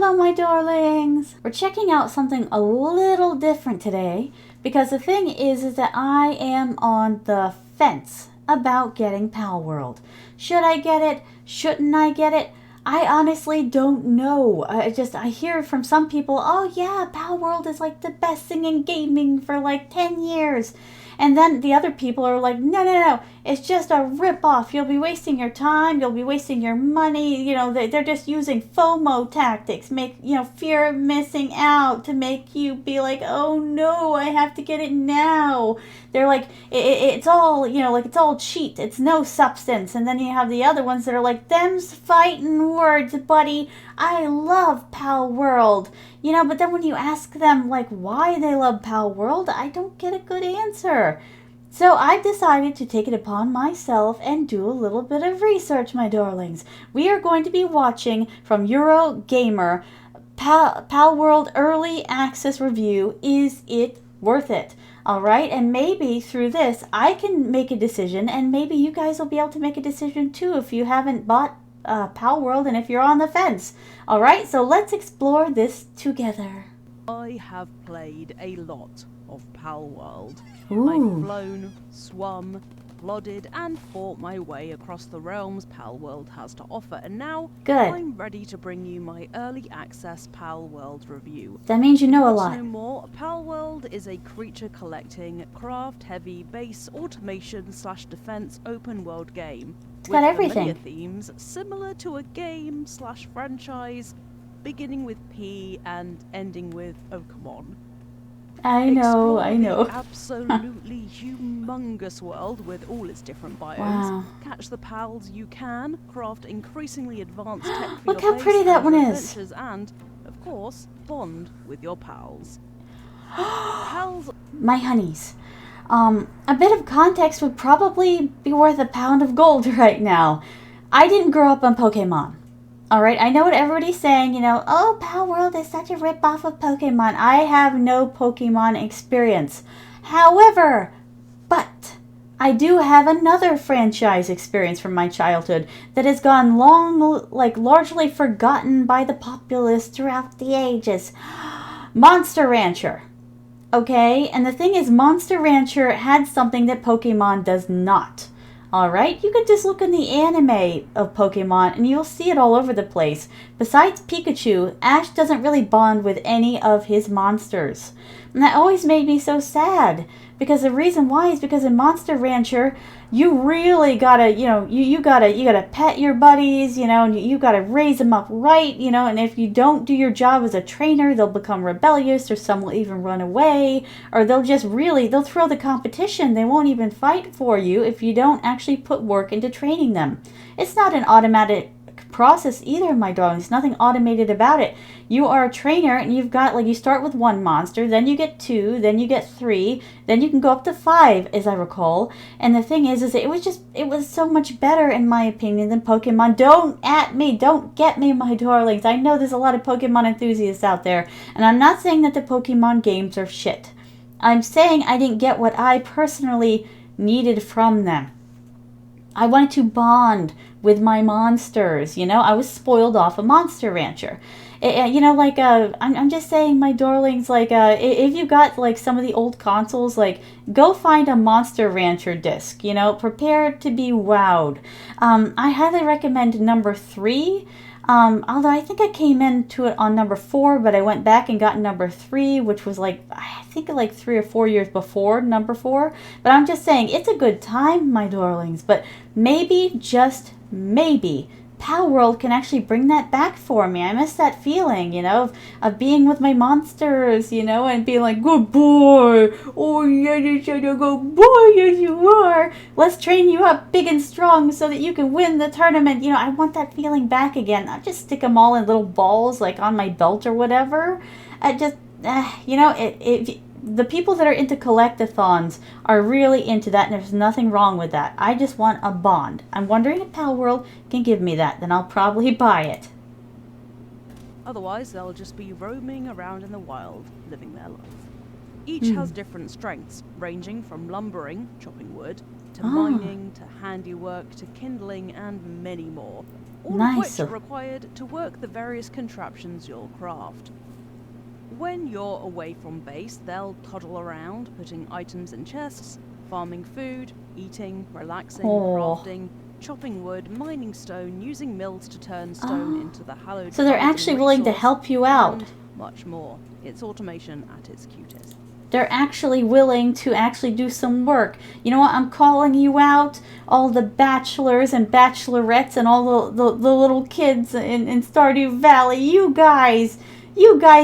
Hello, my darlings! We're checking out something a little different today because the thing is that I am on the fence about getting Palworld. Should I get it? Shouldn't I get it? I honestly don't know. I hear from some people, oh yeah, Palworld is like the best thing in gaming for like 10 years. And then the other people are like, no, it's just a rip-off. You'll be wasting your time. You'll be wasting your money. You know, they're just using FOMO tactics, fear of missing out to make you be like, oh no, I have to get it now. They're like, it's all, it's all cheat. It's no substance. And then you have the other ones that are like, them's fighting words, buddy. I love Palworld. But then when you ask them, like, why they love Palworld, I don't get a good answer. So I've decided to take it upon myself and do a little bit of research, my darlings. We are going to be watching from Eurogamer Palworld Early Access Review. Is it worth it? All right, and maybe through this, I can make a decision, and maybe you guys will be able to make a decision too if you haven't bought Palworld and if you're on the fence. All right, so let's explore this together. I have played a lot of Palworld. Ooh. I've flown, swum, plodded and fought my way across the realms Palworld has to offer, and now I'm ready to bring you my early access Palworld review. That means you know a lot. To know more, Palworld is a creature collecting, craft heavy base automation / defense open world game. It's got everything. With themes similar to a game / franchise, beginning with P and ending with oh come on. I know. The absolutely humongous world with all its different biomes. Wow. Catch the pals you can, craft increasingly advanced tech for Look your how pretty that one is. And, of course, bond with your pals. Pals. My honeys. A bit of context would probably be worth a pound of gold right now. I didn't grow up on Pokemon. Alright, I know what everybody's saying, oh, Palworld is such a rip-off of Pokemon. I have no Pokemon experience. However, but I do have another franchise experience from my childhood that has gone largely forgotten by the populace throughout the ages. Monster Rancher. Okay, and the thing is, Monster Rancher had something that Pokemon does not. Alright, you can just look in the anime of Pokemon and you'll see it all over the place. Besides Pikachu, Ash doesn't really bond with any of his monsters. And that always made me so sad. Because the reason why is because in Monster Rancher, you really gotta, you gotta pet your buddies, and you gotta raise them up right, and if you don't do your job as a trainer, they'll become rebellious, or some will even run away, or they'll throw the competition. They won't even fight for you if you don't actually put work into training them. It's not an automatic process either, my darlings. Nothing automated about it. You are a trainer and you've got, you start with 1 monster, then you get 2, then you get 3, then you can go up to 5, as I recall. And the thing is it was so much better, in my opinion, than Pokemon. Don't get me, my darlings. I know there's a lot of Pokemon enthusiasts out there, and I'm not saying that the Pokemon games are shit. I'm saying I didn't get what I personally needed from them. I wanted to bond with my monsters, I was spoiled off a Monster Rancher. I'm just saying, my darlings, if you got, some of the old consoles, go find a Monster Rancher disc, prepare to be wowed. I highly recommend number 3, although I think I came into it on number 4, but I went back and got number 3, which was I think 3 or 4 years before number 4. But I'm just saying, it's a good time, my darlings. But maybe, just maybe, Palworld can actually bring that back for me. I miss that feeling, of being with my monsters, and being like, good boy. Oh, yeah, you said a good boy, yes you are. Let's train you up big and strong so that you can win the tournament. I want that feeling back again. I'll just stick them all in little balls, on my belt or whatever. The people that are into collectathons are really into that, and there's nothing wrong with that. I just want a bond. I'm wondering if Palworld can give me that, then I'll probably buy it. Otherwise, they'll just be roaming around in the wild, living their life. Each has different strengths, ranging from lumbering, chopping wood, to mining, to handiwork, to kindling, and many more. all of which are required to work the various contraptions you'll craft. When you're away from base, they'll toddle around, putting items in chests, farming food, eating, relaxing, crafting, chopping wood, mining stone, using mills to turn stone into the hallowed. So they're actually willing to help you out. And much more. It's automation at its cutest. They're actually willing to actually do some work. You know what? I'm calling you out, all the bachelors and bachelorettes and all the little kids in Stardew Valley. You guys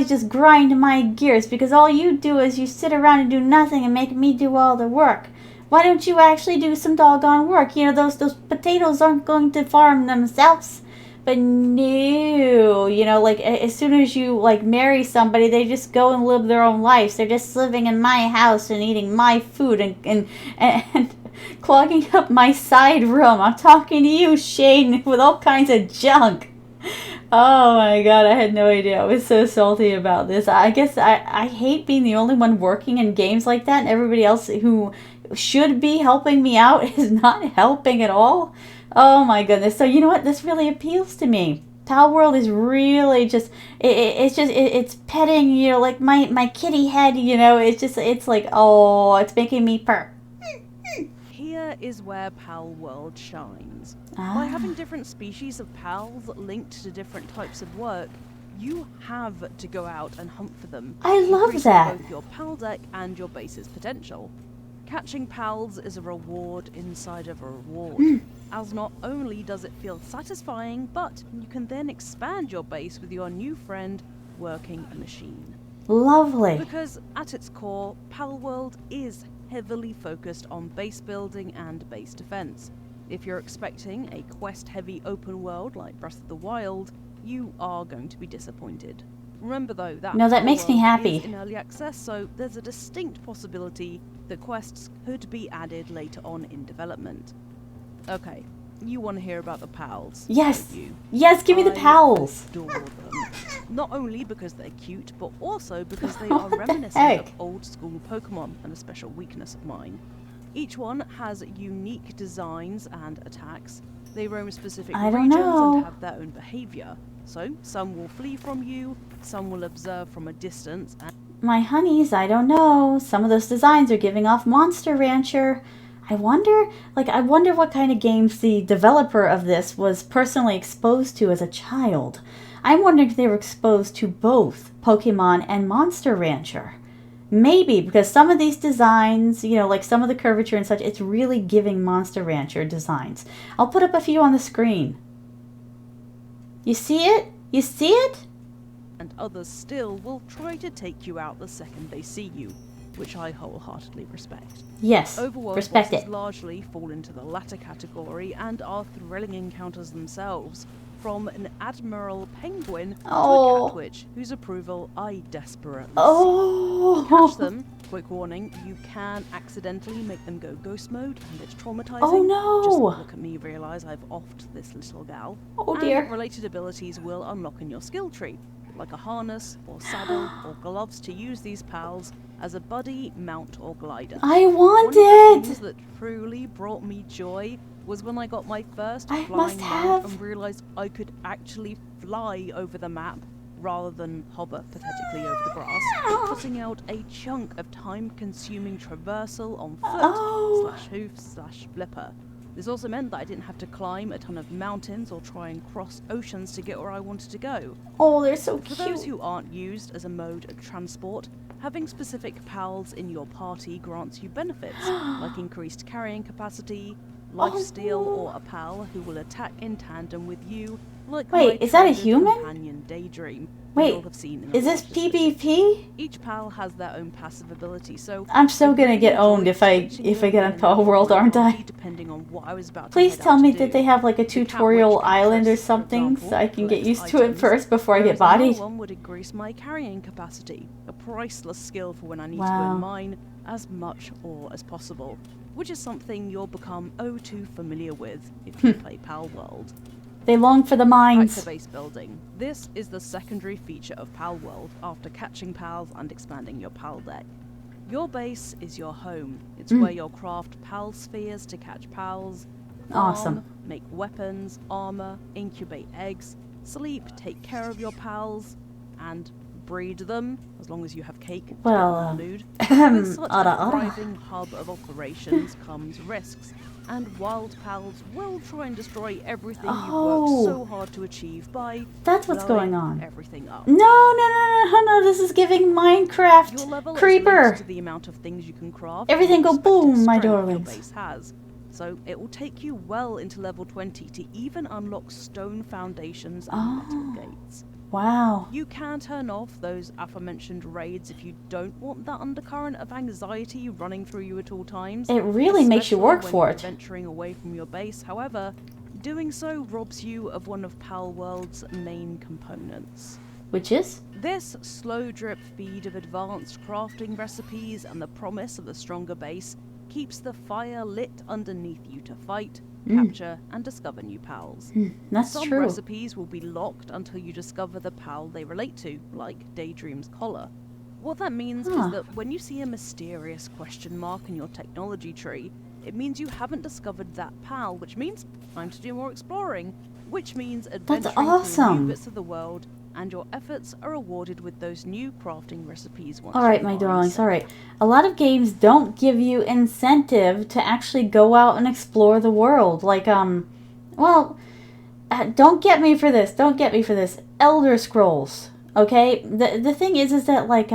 just grind my gears because all you do is you sit around and do nothing and make me do all the work. Why don't you actually do some doggone work? You know, those potatoes aren't going to farm themselves. But no, you know, like as soon as you like marry somebody, they just go and live their own lives. They're just living in my house and eating my food and clogging up my side room. I'm talking to you, Shane, with all kinds of junk. Oh my god, I had no idea. I was so salty about this. I guess I hate being the only one working in games like that, and everybody else who should be helping me out is not helping at all. Oh my goodness. So you know what? This really appeals to me. Palworld is really just, it's petting, you know, like my kitty head, you know, it's like, oh, it's making me purr. Here is where Palworld shines. By having different species of pals linked to different types of work, you have to go out and hunt for them. I love that. Both your pal deck and your base's potential. Catching pals is a reward inside of a reward, as not only does it feel satisfying, but you can then expand your base with your new friend working a machine. Lovely. Because at its core, Palworld is heavily focused on base building and base defense. If you're expecting a quest-heavy open world like Breath of the Wild, you are going to be disappointed. Remember though that that makes me happy. Is in early access, so there's a distinct possibility that quests could be added later on in development. Okay, you want to hear about the pals? Yes. You? Yes, give me the pals. I adore them. Not only because they're cute, but also because they are reminiscent of old school Pokemon and a special weakness of mine. Each one has unique designs and attacks. They roam specific regions and have their own behavior. So, some will flee from you, some will observe from a distance. And my honeys, I don't know. Some of those designs are giving off Monster Rancher. I wonder what kind of games the developer of this was personally exposed to as a child. I'm wondering if they were exposed to both Pokemon and Monster Rancher. Maybe, because some of these designs, you know, like some of the curvature and such, it's really giving Monster Rancher designs. I'll put up a few on the screen. You see it? You see it? And others still will try to take you out the second they see you, which I wholeheartedly respect. Yes, Overworld respect bosses it. largely fall into the latter category and are thrilling encounters themselves, from an Admiral Penguin to a cat witch whose approval I desperately seek. To catch them, quick warning, you can accidentally make them go ghost mode and it's traumatizing. Oh no! Just look at me, realise I've offed this little gal. Oh dear. And related abilities will unlock in your skill tree, like a harness or saddle or gloves to use these pals as a buddy, mount or glider. I want One of the it! things that truly brought me joy was when I got my first I flying must mount have. and realised I could actually fly over the map rather than hover pathetically over the grass, putting out a chunk of time-consuming traversal on foot slash hoof slash flipper. This also meant that I didn't have to climb a ton of mountains or try and cross oceans to get where I wanted to go. Oh, they're so For cute. those who aren't used as a mode of transport, having specific pals in your party grants you benefits, like increased carrying capacity, lifesteal, or a pal who will attack in tandem with you, like Wait, my is that a treasured human? companion Daydream. Wait, You'll have seen in the is this Watchers video. PvP? Each pal has their own passive ability, so I'm so I gonna really get owned enjoyed if I get on switching Palworld, aren't I? depending on what I was about to Please head tell out me to that do. they have like a The cat tutorial witch island or interests, for something example, so I can get collects used to it items, first before I get whereas another bodied. one would increase my carrying capacity, a priceless skill for when I need to go Wow. and mine as much ore as possible, which is something you'll become too familiar with if you play Palworld. They long for the Back mines. to base building. This is the secondary feature of Palworld after catching pals and expanding your pal deck. Your base is your home. It's where you'll craft pal spheres to catch pals, Awesome. farm, make weapons, armor, incubate eggs, sleep, take care of your pals, and breed them, as long as you have cake to Well, get in the mood. With such Ara, a ara. thriving hub of operations comes risks, and wild pals will try and destroy everything you've worked so hard to achieve by That's what's blowing going on. everything up. No, this is giving Minecraft Your level is creeper. linked to the amount of things you can craft. Everything and the go boom, my respective strength darlings. Your base has. So it will take you well into level 20 to even unlock stone foundations and metal gates. Wow. You can turn off those aforementioned raids if you don't want that undercurrent of anxiety running through you at all times. It really makes you especially work when for you're it. venturing away from your base. However, doing so robs you of one of PALWorld's main components. Which is? This slow drip feed of advanced crafting recipes and the promise of a stronger base keeps the fire lit underneath you to fight, capture, and discover new pals. That's Some true. recipes will be locked until you discover the pal they relate to, like Daydream's collar. What that means is that when you see a mysterious question mark in your technology tree, it means you haven't discovered that pal, which means time to do more exploring, which means adventuring through awesome. new bits of the world, and your efforts are rewarded with those new crafting recipes once Alright, you my find darlings, them. alright. A lot of games don't give you incentive to actually go out and explore the world. Like, don't get me for this. Don't get me for this. Elder Scrolls, okay? The thing is that, like,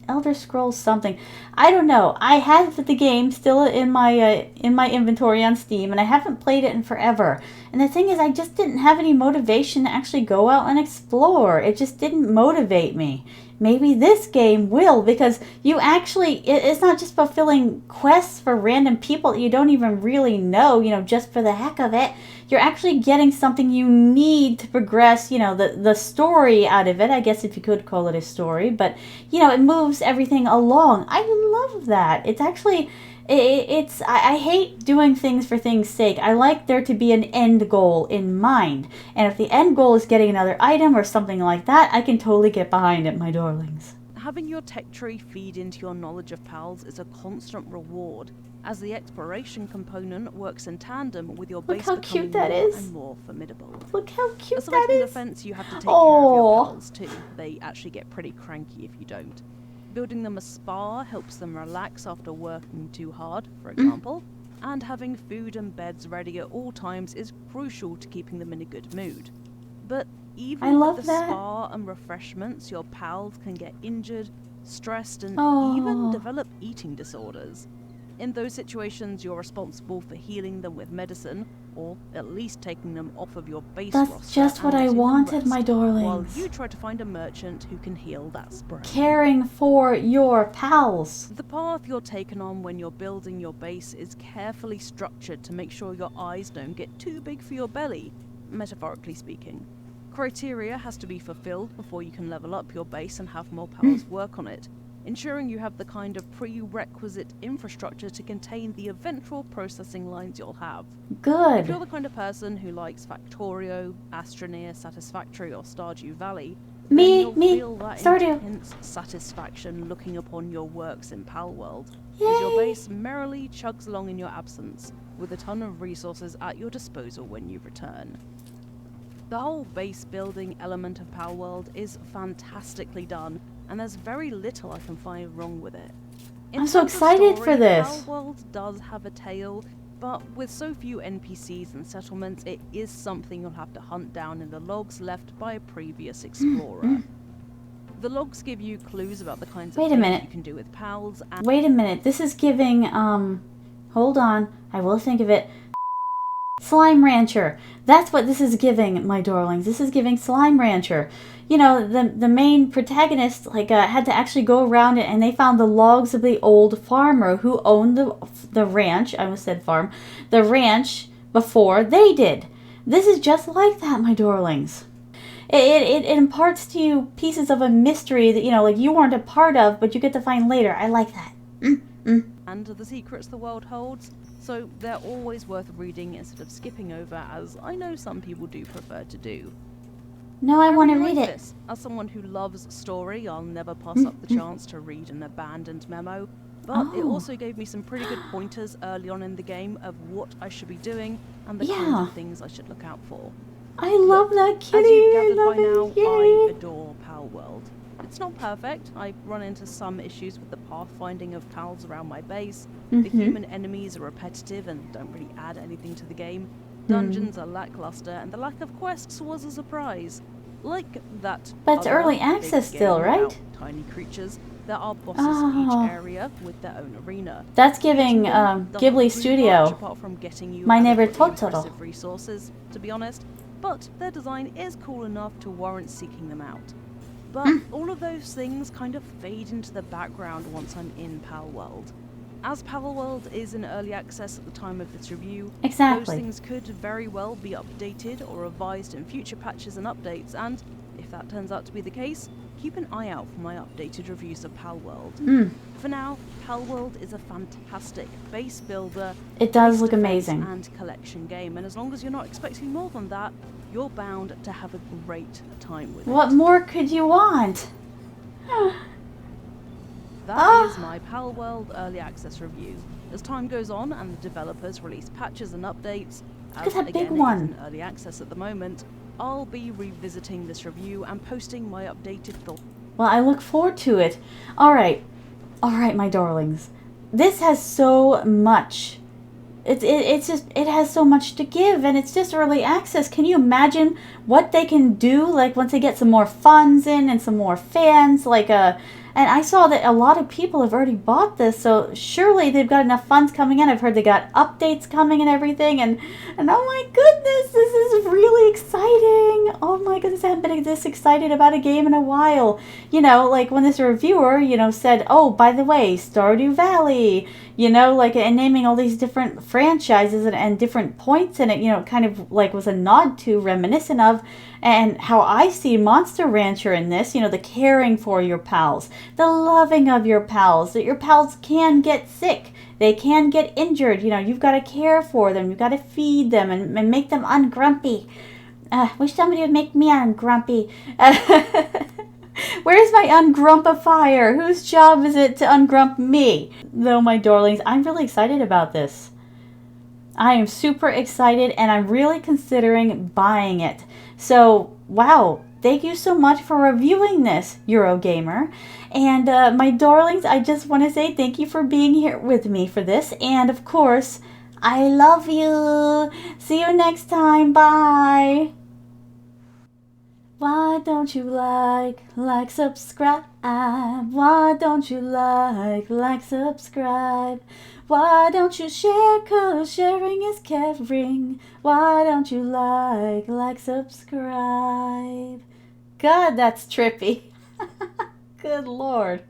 Elder Scrolls something. I don't know. I have the game still in my inventory on Steam, and I haven't played it in forever. And the thing is, I just didn't have any motivation to actually go out and explore. It just didn't motivate me. Maybe this game will, because you actually, it's not just fulfilling quests for random people that you don't even really know, just for the heck of it. You're actually getting something you need to progress, the story out of it, I guess if you could call it a story, but, it moves everything along. I love that. It's actually, I hate doing things for things' sake. I like there to be an end goal in mind. And if the end goal is getting another item or something like that, I can totally get behind it, my darlings. Having your tech tree feed into your knowledge of pals is a constant reward, as the exploration component works in tandem with your base how becoming cute that more is. and more formidable. Look how cute Aside that from the is. fence, you have to take care of your Aw. pals too. They actually get pretty cranky if you don't. Building them a spa helps them relax after working too hard, for example, and having food and beds ready at all times is crucial to keeping them in a good mood. But even I love with the that. spa and refreshments, your pals can get injured, stressed, and Aw. even develop eating disorders. In those situations, you're responsible for healing them with medicine, or at least taking them off of your base roster. That's just what and I letting them wanted, rest, my while darlings. you try to find a merchant who can heal that sprain. Caring for your pals. The path you're taken on when you're building your base is carefully structured to make sure your eyes don't get too big for your belly, metaphorically speaking. Criteria has to be fulfilled before you can level up your base and have more pals work on it, ensuring you have the kind of prerequisite infrastructure to contain the eventual processing lines you'll have. If Good. you're the kind of person who likes Factorio, Astroneer, Satisfactory, or Stardew Valley, then you'll feel that Stardew. intense satisfaction looking upon your works in PALWorld, as your base merrily chugs along in your absence, with a ton of resources at your disposal when you return. The whole base building element of PALWorld is fantastically done, and there's very little I can find wrong with it. In I'm so terms of excited story, for this. PALWorld does have a tale, but with so few NPCs and settlements, it is something you'll have to hunt down in the logs left by a previous explorer. The logs give you clues about the kinds of Wait a things minute. you can do with pals, and Wait a minute. This is giving, hold on. I will think of it. Slime Rancher. That's what this is giving, my darlings. This is giving Slime Rancher. The main protagonist had to actually go around it, and they found the logs of the old farmer who owned the ranch. I almost said farm. The ranch before they did. This is just like that, my darlings. It imparts to you pieces of a mystery that you weren't a part of, but you get to find later. I like that. and the secrets the world holds, so they're always worth reading instead of skipping over, as I know some people do prefer to do. No, I want to really read like it. this. As someone who loves story, I'll never pass up the chance to read an abandoned memo, But it also gave me some pretty good pointers early on in the game of what I should be doing and the kinds of things I should look out for. I love that kitty. As you've gathered by now, Yay. I adore PALWorld. It's not perfect. I've run into some issues with the pathfinding of pals around my base. The human enemies are repetitive and don't really add anything to the game. Dungeons are lackluster, and the lack of quests was a surprise. Like that. But it's early access still, right? Tiny creatures. There are bosses for each area with their own arena. That's giving Ghibli Studio apart from getting you My Neighbor impressive resources, to be honest. But their design is cool enough to warrant seeking them out. But all of those things kind of fade into the background once I'm in PALWorld. As PALWorld is in early access at the time of this review, those things could very well be updated or revised in future patches and updates, and if that turns out to be the case, keep an eye out for my updated reviews of PALWorld. For now, PALWorld is a fantastic base builder. It does look amazing. And collection game, and as long as you're not expecting more than that, you're bound to have a great time with it. What more could you want? That is my PALWorld Early Access review. As time goes on and the developers release patches and updates, as that big again one. it is in early access at the moment, I'll be revisiting this review and posting my updated thoughts. Well, I look forward to it. Alright, my darlings. This has so much. It has so much to give, and it's just early access. Can you imagine what they can do, like, once they get some more funds in and some more fans, and I saw that a lot of people have already bought this, so surely they've got enough funds coming in. I've heard they got updates coming and everything, and oh my goodness, this is really exciting. Oh my goodness, I haven't been this excited about a game in a while. You know, like when this reviewer, said, oh, by the way, Stardew Valley, and naming all these different franchises and different points in it, kind of like was a nod to, reminiscent of, and how I see Monster Rancher in this, the caring for your pals, the loving of your pals, that your pals can get sick, they can get injured, you've got to care for them, you've got to feed them and make them ungrumpy. Wish somebody would make me ungrumpy. Where's my ungrumpifier? Whose job is it to ungrump me? Though, my darlings, I'm really excited about this. I am super excited, and I'm really considering buying it. So, wow, thank you so much for reviewing this, Eurogamer. And my darlings, I just want to say thank you for being here with me for this. And of course, I love you. See you next time. Bye. Why don't you like, subscribe? Why don't you like, subscribe? Why don't you share? 'Cause sharing is caring. Why don't you like, subscribe? God, that's trippy. Good Lord.